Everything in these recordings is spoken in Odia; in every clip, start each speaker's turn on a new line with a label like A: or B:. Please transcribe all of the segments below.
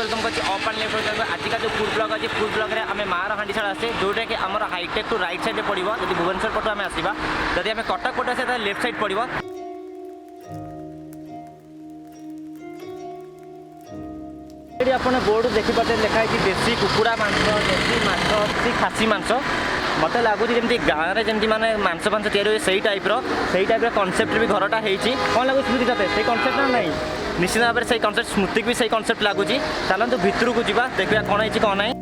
A: वेलकम करछि अप एंड लेफ्ट होटल आज का जो फूड ब्लॉग अछि फूड ब्लॉग रे हमें मार हांडीशाल आसे जोटा कि हमर हाईटेक टू राइट साइड पड़िबो जदि भुवनेश्वर पटो हमें आसीबा जदि हमें कटक पटो आसे त लेफ्ट साइड पड़िबो। एडी अपन बोर्ड देखि पाते लिखा है कि देसी कुकुड़ा मांस देसी मांस देसी खासी मांस मत लगुच जमी गाँव में जमी माने मांस फांस तैयारी से टाइप कनसेप्ट भी घरटा होती कौन लगुच स्मृति ते से कनसेप्ट ना नहीं निश्चित भाव में से कनसेप्ट स्मृति भी से कनसेप्ट लगुच चलते भितर को जा देखा कौन है कौन ना।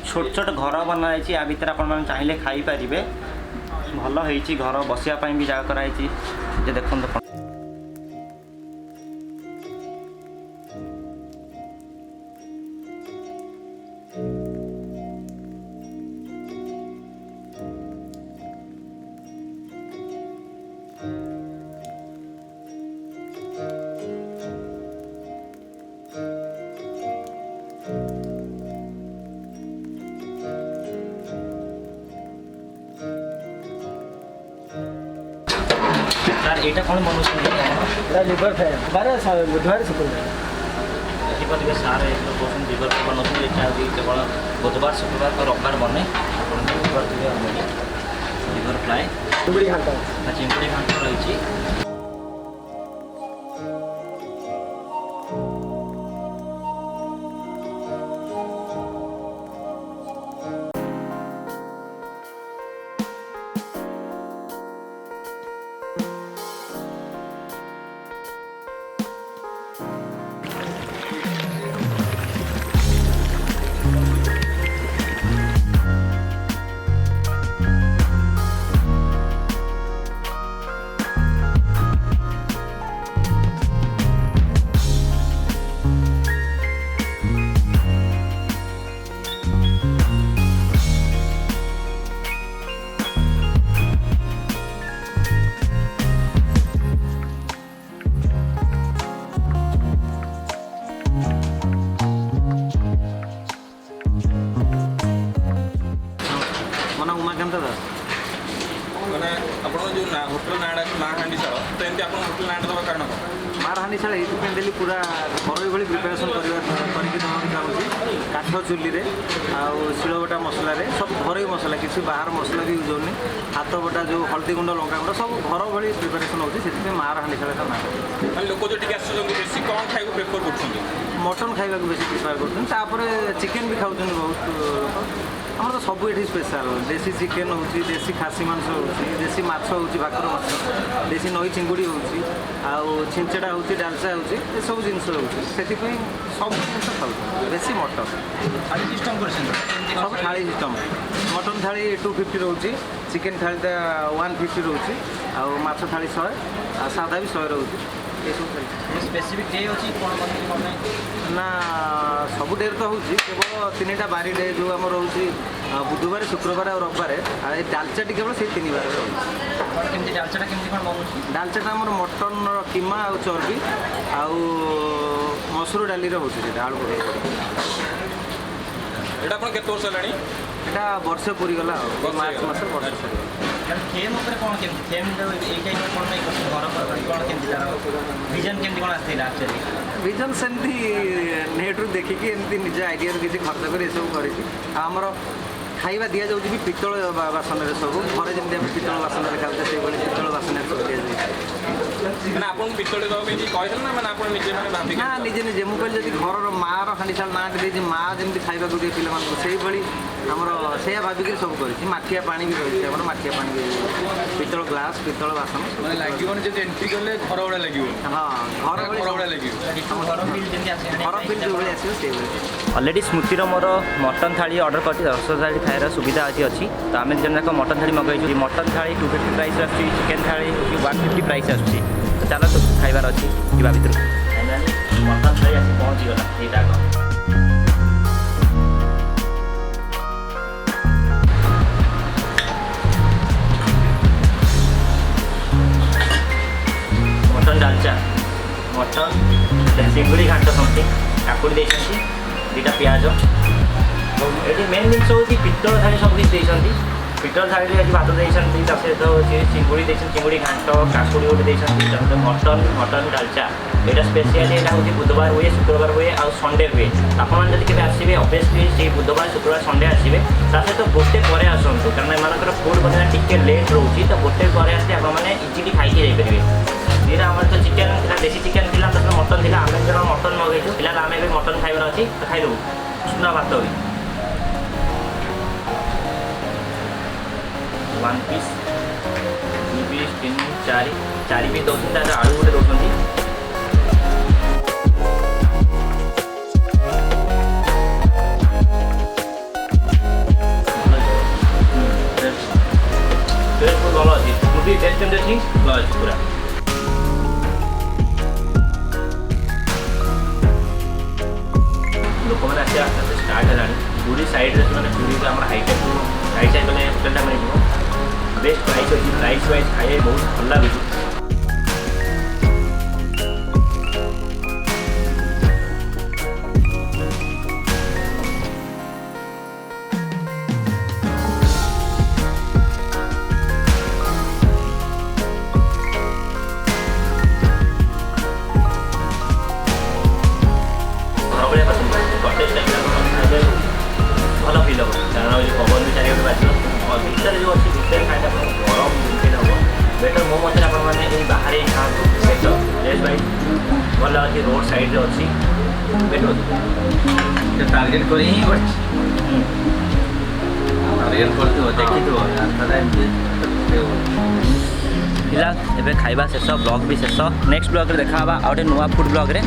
A: छोट छोट घर बना या भितर आप चाहिए खाई पारे भल हो घर बसापी भी जगह कराई देखते। एटा कौन बना
B: लिवर फ्राई बुधवार शुक्रवार
A: लिवर सार बहुत लिवर बनाते केवल बुधवार शुक्रवार और रविवार बने लिवर फ्राए
B: चिंगुड़ी घाट
A: चिंगुड़ी घाट रही। उमाकांत दास
C: मैंने जो होटेल नाड़ा माँ हांडीशाल तो एमती आप होटेल नाटा देवा कारण
B: मार हांडीशाल ये देली पूरा घर भाई प्रिपेरेसन करके चाहूँगी काठ चुली शिलबटा मसला सब घर मसला किसी बाहर मसला भी यूज होनी हाथ बटा जो हल्दी गुंड लंका गुंड सब घर भाई प्रिपेरेसन होती मार हांडीशाल ना
C: लोक जो बेसी कौन खाई प्रेफर कर
B: मटन खाइबा बेसी प्रिफर कर चिकेन भी खाऊँ बहुत आम तो सब ये स्पेशल देसी चिकेन हो देसी खासी मांस हो देसी माछ हो भाकुर माछ देसी नई चिंगुड़ी हो छिंचड़ा हो डालचा हो सब जिन सब जिन खाऊ बेसी मटन
A: थाली सिस्टम
B: सब थाली सिस्टम मटन थाली 250 रोचे चिकेन थाली 150 रोचे माछ थाली 100 सादा भी 100 रोचे
A: स्पेसिफिक डे अच्छी कौन
B: ना सब डे तो हूँ केवल 3टा बारी डे जो आम रोचे बुधवार शुक्रवार और रविवार डालचाटी केवल से 3 बार
A: रोचे डालचाटा केमती कौन बनूँ
B: डालचाटा आम मटन कीमा आ चर्बी आउ मसूर डाली रोचे आलू
C: এটা আপনার কত বর্ষ হলানি
B: এটা বর্ষে পুরিগলা মার্চ মাসে বর্ষে
A: थेम उपर कौन केमती थेम এই টাইপ কোন নাই ঘর কোন কেমতি তার ভিजन केमती कोन आस्थिला एक्चुअली
B: विजन सेमती नेट रु देखिकी एमती निज आइडिया किसी खर्च कर सब करी आमर खाइबा दि जाऊँ भी पितल बासन सब घरे जमी पितल बासन खाते पितल बासन
C: मैंने आपको ଆପଣଙ୍କୁ ପିତ୍ତଳ ଦେବା ପାଇଁ କହିଥିଲେ ନା ମାନେ ଆପଣ ନିଜେ ମାନେ ଭାବିକି
B: ନା ନିଜେ ନିଜେ ମୁଁ କହିଲି ଯଦି ଘରର ମାଆର ହାଣ୍ଡିଶାଳ ନାଁଟି ଦେଇଛି ମା ଯେମିତି ଖାଇବାକୁ ଦିଏ ପିଲାମାନଙ୍କୁ ସେଇଭଳି ଆମର ସେଇଆ ଭାବିକି ସବୁ କରିଛି। ମାଠିଆ ପାଣି ବି ରହିଛି ଆମର ମାଠିଆ ପାଣି ବି ପିତ୍ତଳ ଗ୍ଲାସ୍ ପିତ୍ତଳ ବାସନ
C: ମାନେ ଲାଗିବନି ଯଦି ଏଣ୍ଟ୍ରି କଲେ ଘର ଭଳିଆ ଲାଗିବ।
B: ହଁ ଘର
C: ଘର ଭଳିଆ ଲାଗିବ।
B: ଘର ବିଲ୍ ଯେଉଁଭଳି ଆସିବ ସେଇଭଳି।
A: ଅଲରେଡ଼ି ସ୍ମୃତିର ମୋର ମଟନ୍ ଥାଳି ଅର୍ଡ଼ର କରିଛି। 10 ଥାଳି ଖାଇବାର ସୁବିଧା ଆଜି ଅଛି ତ ଆମେ ଦୁଇ ଜଣ ଯାକ ମଟନ୍ ଥାଳି ମଗାଇଛୁ। ମଟନ୍ ଥାଳି 250 ପ୍ରାଇସ୍ ଆସୁଛି, ଚିକେନ୍ ଥାଳି 150 ପ୍ରାଇସ୍ ଆସୁଛି। ତ ଚାଲ ସବୁ ଖାଇବାର ଅଛି ଯିବା ଭିତରକୁ। ମଟନ୍ ଥାଳି ଆସି ପହଞ୍ଚିଗଲା ଏଇଟା ଆଗ। ମଟନ୍ ଡାଲଚା, ମଟନ୍ ଚିଙ୍ଗୁଡ଼ି ଘାଣ୍ଟ ସମଥିଙ୍ଗ, କାକୁଡ଼ି ଦେଇଛନ୍ତି, ଦୁଇଟା ପିଆଜ। ଏଠି ମେନ୍ ଜିନିଷ ହେଉଛି ପିତ୍ତଳ ଥାଳି ସବୁ କିଛି ଦେଇଛନ୍ତି। ପିତ୍ତଳ ଥାଳିରେ ଆଜି ଭାତ ଦେଇଛନ୍ତି, ତା ସହିତ ହେଉଛି ଚିଙ୍ଗୁଡ଼ି ଦେଇଛନ୍ତି, ଚିଙ୍ଗୁଡ଼ି ଘାଣ୍ଟ, କାକୁଡ଼ି ଗୋଟେ ଦେଇଛନ୍ତି, ତା ସହିତ ମଟନ୍ ଡାଲଚା। ଏଇଟା ସ୍ପେଶିଆଲି ଏଇଟା ହେଉଛି ବୁଧବାର ହୁଏ, ଶୁକ୍ରବାର ହୁଏ ଆଉ ସଣ୍ଡେ ହୁଏ। ଆପଣମାନେ ଯଦି କେବେ ଆସିବେ ଅବଭିୟସ୍ଲି ସେଇ ବୁଧବାର ଶୁକ୍ରବାର ସଣ୍ଡେ ଆସିବେ। ତା ସହିତ ଗୋଟେ ପରେ ଆସନ୍ତୁ କାରଣ ଏମାନଙ୍କର ଫୁଡ଼୍ ମଧ୍ୟ ଟିକେ ଲେଟ୍ ରହୁଛି। ତ ଗୋଟେ ପରେ ଆସିଲେ ଆପଣମାନେ ଇଜିଲି ଖାଇକି ଯାଇପାରିବେ। ଏଇଟା ଆମର ତ ଚିକେନ୍ ଥିଲା, ଦେଶୀ ଚିକେନ୍ ଥିଲା, ତା ସହିତ ମଟନ୍ ଥିଲା। ଆମେ ଜଣ ମଟନ୍ ମଗାଇଛୁ, ପିଲାମାନେ ଆମେ ବି ମଟନ୍ ଖାଇବାର ଅଛି ତ ଖାଇଦେବୁ। ଉଷୁନା ଭାତ ବି 1 ପିସ୍, 2 ପିସ୍, 3, 4 ପିସ୍ ଦେଉଛନ୍ତି। ତା ସହିତ ଆଳୁ ଗୋଟେ ଦେଉଛନ୍ତି। ଭଲ ଅଛି, ସ୍ମୃତି ଟେଷ୍ଟ କେମିତି ଅଛି? ଭଲ ଅଛି ପୁରା। ଲୋକମାନେ ଆସିବା ଆସ୍ତେ ଆସ୍ତେ ଷ୍ଟାର୍ଟ ହେଲାଣି। ପୁରୀ ସାଇଡ଼୍ରେ ସେମାନେ ପୁରୀରେ ଆମର ହାଇଟେକ୍ ସାଇଡ଼୍ ଗଲେ ହୋଟେଲଟା ମିଳିଯିବ। ବେଷ୍ଟ ପ୍ରାଇସ୍ ଅଛି, ପ୍ରାଇସ୍ ୱାଇଜ୍ ଖାଇବା ବହୁତ ଭଲ ଲାଗୁଛି। ଭଲ ଫିଲ୍ ହେବ କାରଣ ପବନ ବି ଚାରିଆଡ଼େ ବାଜିବ। ଭିତରେ ଯେଉଁ ଅଛି ଭିତରେ ଖାଇଲେ ଆପଣଙ୍କୁ ଗରମ ଯେମିତି ହେବ ବେଟର୍। ମୋ ମତରେ ଆପଣମାନେ ଏଇ ବାହାରେ ଖାଆନ୍ତୁ ବେଟର୍। ପ୍ଲେସ୍ ୱାଇଜ୍ ଭଲ ଅଛି, ରୋଡ଼ ସାଇଡ଼୍ରେ ଅଛି, ବେଟର୍ ଅଛି।
B: ଟାର୍ଗେଟ୍ କରି ହିଁ କରିଛି, ଟାର୍ଗେଟ୍ କରିଥିବ ଦେଖିଥିବ
A: ପିଲା ଏବେ ଖାଇବା ଶେଷ, ବ୍ଲଗ୍ ବି ଶେଷ। ନେକ୍ସଟ ବ୍ଲଗ୍ରେ ଦେଖା ହେବା ଆଉ ଗୋଟେ ନୂଆ ଫୁଡ଼୍ ବ୍ଲଗ୍ରେ।